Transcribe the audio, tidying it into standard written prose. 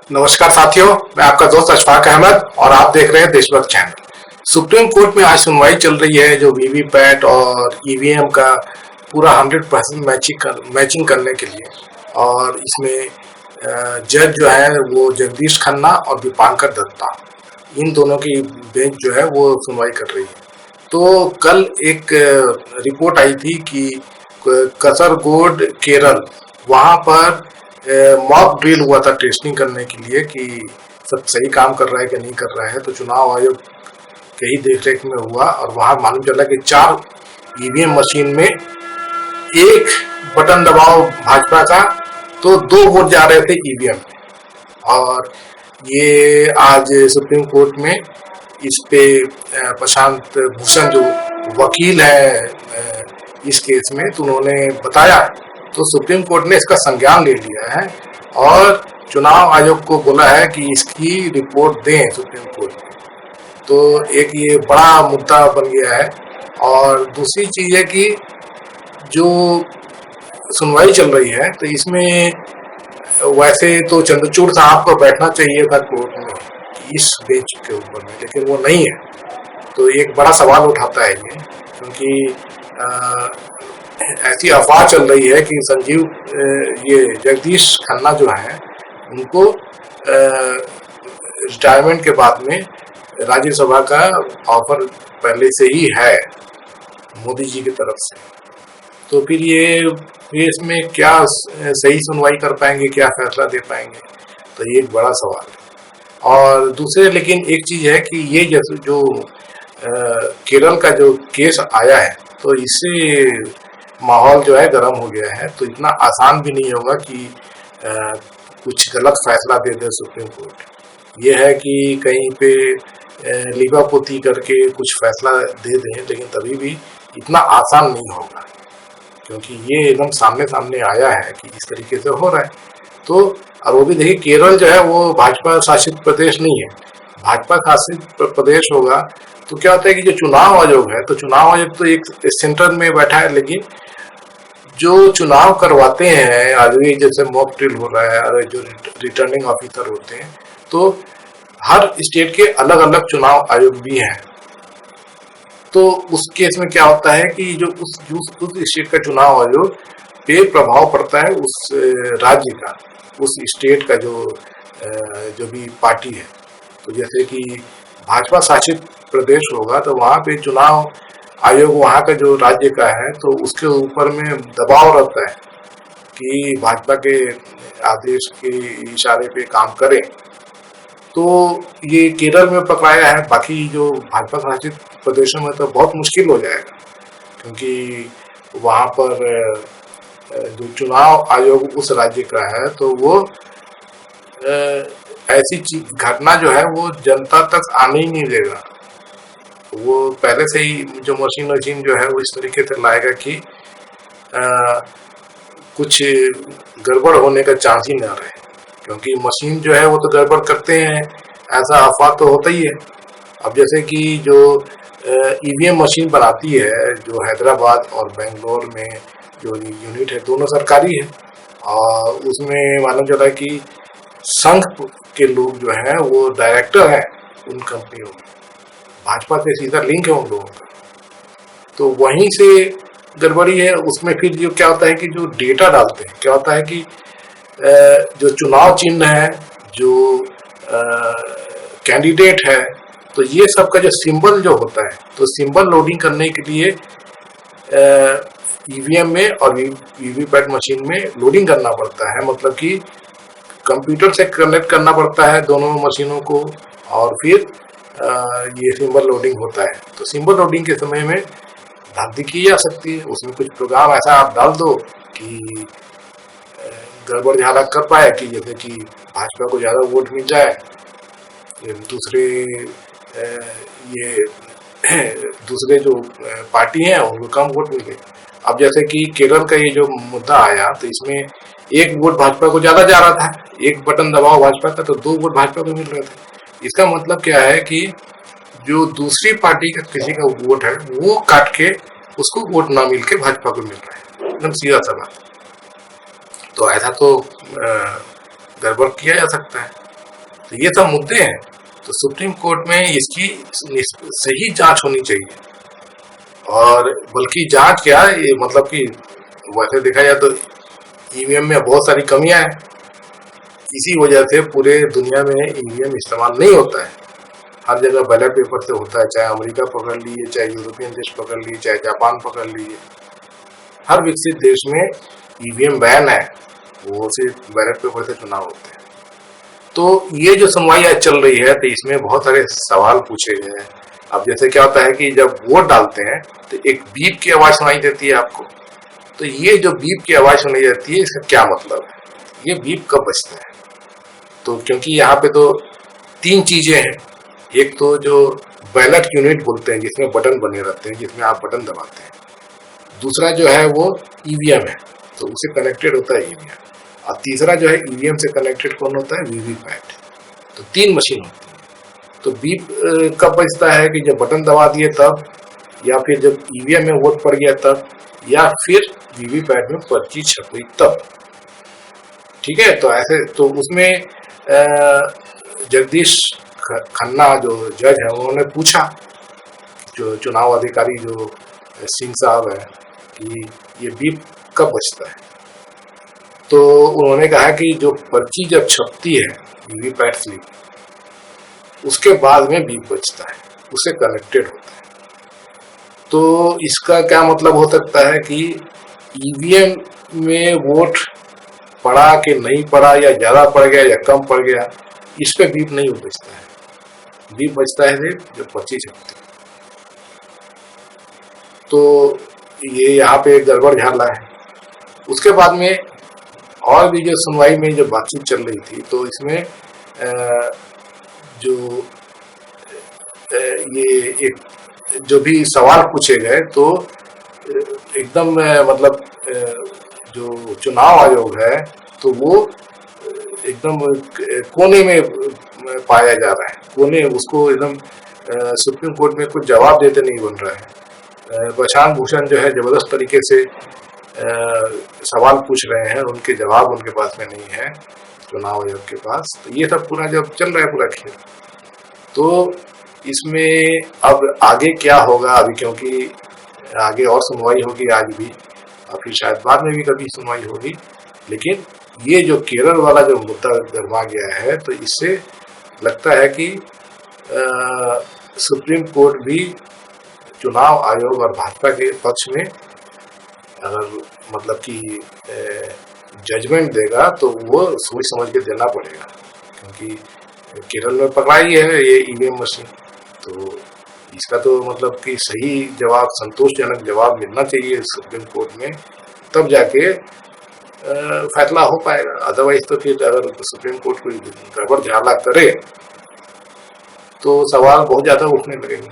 नमस्कार साथियों, मैं आपका दोस्त अशफाक अहमद और आप देख रहे हैं देशभक्त चैनल। सुप्रीम कोर्ट में आज सुनवाई चल रही है जो वीवीपैट और ईवीएम का पूरा 100% मैचिंग करने के लिए। और इसमें जज जो है वो जगदीश खन्ना और दीपांकर दत्ता, इन दोनों की बेंच जो है वो सुनवाई कर रही है। तो कल एक रिपोर्ट आई थी कि कसरगोड केरल, वहाँ पर मॉक ड्रिल हुआ था टेस्टिंग करने के लिए कि सब सही काम कर रहा है कि नहीं कर रहा है। तो चुनाव आयोग के ही देखरेख में हुआ और वहाँ मालूम चला कि 4 ईवीएम मशीन में एक बटन दबाओ भाजपा का तो 2 वोट जा रहे थे ईवीएम में। और ये आज सुप्रीम कोर्ट में इस पे प्रशांत भूषण जो वकील है इस केस में, तो उन्होंने बताया, तो सुप्रीम कोर्ट ने इसका संज्ञान ले लिया है और चुनाव आयोग को बोला है कि इसकी रिपोर्ट दें सुप्रीम कोर्ट में। तो एक ये बड़ा मुद्दा बन गया है। और दूसरी चीज है कि जो सुनवाई चल रही है तो इसमें वैसे तो चंद्रचूड़ साहब को बैठना चाहिए था कोर्ट में इस बेंच के ऊपर में, लेकिन वो नहीं है। तो एक बड़ा सवाल उठाता है ये, क्योंकि ऐसी अफवाह चल रही है कि ये जगदीश खन्ना जो है उनको रिटायरमेंट के बाद में राज्यसभा का ऑफर पहले से ही है मोदी जी की तरफ से। तो फिर ये इसमें क्या सही सुनवाई कर पाएंगे, क्या फैसला दे पाएंगे, तो ये एक बड़ा सवाल है। और दूसरे लेकिन एक चीज है कि ये जैसे जो केरल का जो केस आया है, तो इससे माहौल जो है गर्म हो गया है। तो इतना आसान भी नहीं होगा कि कुछ गलत फैसला दे दे सुप्रीम कोर्ट। ये है कि कहीं पे लीपापोती करके कुछ फैसला दे दें, लेकिन तभी भी इतना आसान नहीं होगा, क्योंकि ये एकदम सामने सामने आया है कि इस तरीके से हो रहा है। तो और वो भी देखिए, केरल जो है वो भाजपा शासित प्रदेश नहीं है। भाजपा शासित प्रदेश होगा तो क्या होता है कि जो चुनाव आयोग है, तो चुनाव आयोग तो एक सेंटर में बैठा है, लेकिन जो चुनाव करवाते हैं आदमी, जैसे मॉक ड्रिल हो रहा है और जो रिटर्निंग ऑफिसर होते हैं, तो हर स्टेट के अलग अलग चुनाव आयोग भी हैं। तो उस केस में क्या होता है कि जो उस स्टेट का चुनाव आयोग पे प्रभाव पड़ता है उस राज्य का, उस स्टेट का जो भी पार्टी है। तो जैसे कि भाजपा शासित प्रदेश होगा तो वहाँ पे चुनाव आयोग वहाँ का जो राज्य का है तो उसके ऊपर में दबाव रहता है कि भाजपा के आदेश के इशारे पे काम करें। तो ये केरल में पकड़ाया है, बाकी जो भाजपा शासित प्रदेशों में तो बहुत मुश्किल हो जाएगा, क्योंकि वहाँ पर जो चुनाव आयोग उस राज्य का है तो वो ऐसी घटना जो है वो जनता तक आने ही नहीं देगा। वो पहले से ही जो मशीन जो है वो इस तरीके से लाएगा कि कुछ गड़बड़ होने का चांस ही ना रहे, क्योंकि मशीन जो है वो तो गड़बड़ करते हैं, ऐसा अफवाह तो होता ही है। अब जैसे कि जो ईवीएम मशीन बनाती है, जो हैदराबाद और बेंगलोर में जो यूनिट है, दोनों सरकारी है, और उसमें मालूम चला कि संघ के लोग जो हैं वो डायरेक्टर हैं उन कंपनियों में, भाजपा से सीधा लिंक है उन लोगों का। तो वहीं से गड़बड़ी है उसमें। फिर जो क्या होता है कि जो डेटा डालते हैं, क्या होता है कि जो चुनाव चिन्ह है, जो कैंडिडेट है, तो ये सब का जो सिंबल जो होता है, तो सिंबल लोडिंग करने के लिए ईवीएम में और वीवीपैट मशीन में लोडिंग करना पड़ता है। मतलब कि कंप्यूटर से कनेक्ट करना पड़ता है दोनों मशीनों को, और फिर ये सिंबल लोडिंग होता है। तो सिंबल लोडिंग के समय में धांधली की जा सकती है, उसमें कुछ प्रोग्राम ऐसा आप डाल दो कि गड़बड़ झाला कर पाए, कि जैसे कि भाजपा को ज़्यादा वोट मिल जाए, दूसरे जो पार्टी हैं उनको कम वोट मिल गए। अब जैसे कि केरल का ये जो मुद्दा आया, तो इसमें एक वोट भाजपा को ज्यादा जा रहा था, एक बटन दबाओ भाजपा का तो 2 वोट भाजपा को मिल रहे थे। इसका मतलब क्या है कि जो दूसरी पार्टी का किसी का वोट है वो काट के उसको वोट ना मिल के भाजपा को मिल रहा है, एकदम सीधा सा बात। तो ऐसा तो गड़बड़ किया जा सकता है। तो ये सब मुद्दे हैं। तो सुप्रीम कोर्ट में इसकी सही जांच होनी चाहिए, और बल्कि जांच क्या, ये मतलब कि वैसे देखा जाए तो ईवीएम में बहुत सारी कमियां हैं। इसी वजह से पूरे दुनिया में ईवीएम इस्तेमाल नहीं होता है। हर जगह बैलेट पेपर से होता है, चाहे अमेरिका पकड़ लीजिए, चाहे यूरोपियन देश पकड़ लीजिए, चाहे जापान पकड़ लीजिए, हर विकसित देश में ईवीएम बैन है, वो सिर्फ बैलेट पेपर से चुनाव होते हैं। तो ये जो सुनवाई आज चल रही है, तो इसमें बहुत सारे सवाल पूछे गए हैं। अब जैसे क्या होता है कि जब वोट डालते हैं तो एक बीप की आवाज सुनाई देती है आपको, तो ये जो बीप की आवाज सुनाई देती है, इसका क्या मतलब है, ये बीप कब बजता है? तो क्योंकि यहाँ पे तो तीन चीजें हैं। एक तो जो बैलेट यूनिट बोलते हैं, जिसमें बटन बने रहते हैं, जिसमें आप बटन दबाते हैं। दूसरा जो है वो ईवीएम है, तो उसे कनेक्टेड होता है ईवीएम। और तीसरा जो है ईवीएम से कनेक्टेड कौन होता है, वीवीपैट। तो तीन मशीन होती है। तो बीप कब बजता है कि जब बटन दबा दिए तब, या फिर जब ईवीएम में वोट पड़ गया तब, या फिर वीवीपैट में पर्ची छप गई तब। ठीक है, तो ऐसे तो उसमें जगदीश खन्ना जो जज है, उन्होंने पूछा जो चुनाव अधिकारी जो सिंह साहब है कि ये बीप कब बजता है। तो उन्होंने कहा कि जो पर्ची जब छपती है वीवीपैट स्लिप, उसके बाद में बीप बजता है, उसे कनेक्टेड होता है। तो इसका क्या मतलब हो सकता है कि ईवीएम में वोट पड़ा कि नहीं पड़ा, या ज्यादा पड़ गया या कम पड़ गया, इस पे बीप नहीं बजता है। बीप बजता है जब पर्ची छपती है। तो ये यहाँ पे गड़बड़ झाला है। उसके बाद में और भी जो सुनवाई में जो बातचीत चल रही थी, तो इसमें जो ये एक जो भी सवाल पूछे गए, तो एकदम मतलब जो चुनाव आयोग है, तो वो एकदम कोने में पाया जा रहा है। कोने, उसको एकदम सुप्रीम कोर्ट में कुछ जवाब देते नहीं बन रहा है। प्रशांत भूषण जो है जबरदस्त तरीके से सवाल पूछ रहे हैं, उनके जवाब उनके पास में नहीं है, चुनाव आयोग के पास। तो ये सब पूरा जब चल रहा है पूरा खेल, तो इसमें अब आगे क्या होगा अभी, क्योंकि आगे और सुनवाई होगी आज भी, और फिर शायद बाद में भी कभी सुनवाई होगी। लेकिन ये जो केरल वाला जो मुद्दा गरमा गया है, तो इससे लगता है कि सुप्रीम कोर्ट भी चुनाव आयोग और भाजपा के पक्ष में अगर मतलब कि जजमेंट देगा, तो वो सोच समझ के देना पड़ेगा, क्योंकि केरल में पकड़ाई है ये ईवीएम मशीन। तो इसका तो मतलब कि सही जवाब, संतोषजनक जवाब मिलना चाहिए सुप्रीम कोर्ट में, तब जाके फैसला हो पाएगा। अदरवाइज तो फिर अगर सुप्रीम कोर्ट कोई गड़बड़ झाला करे, तो सवाल बहुत ज्यादा उठने लगेंगे।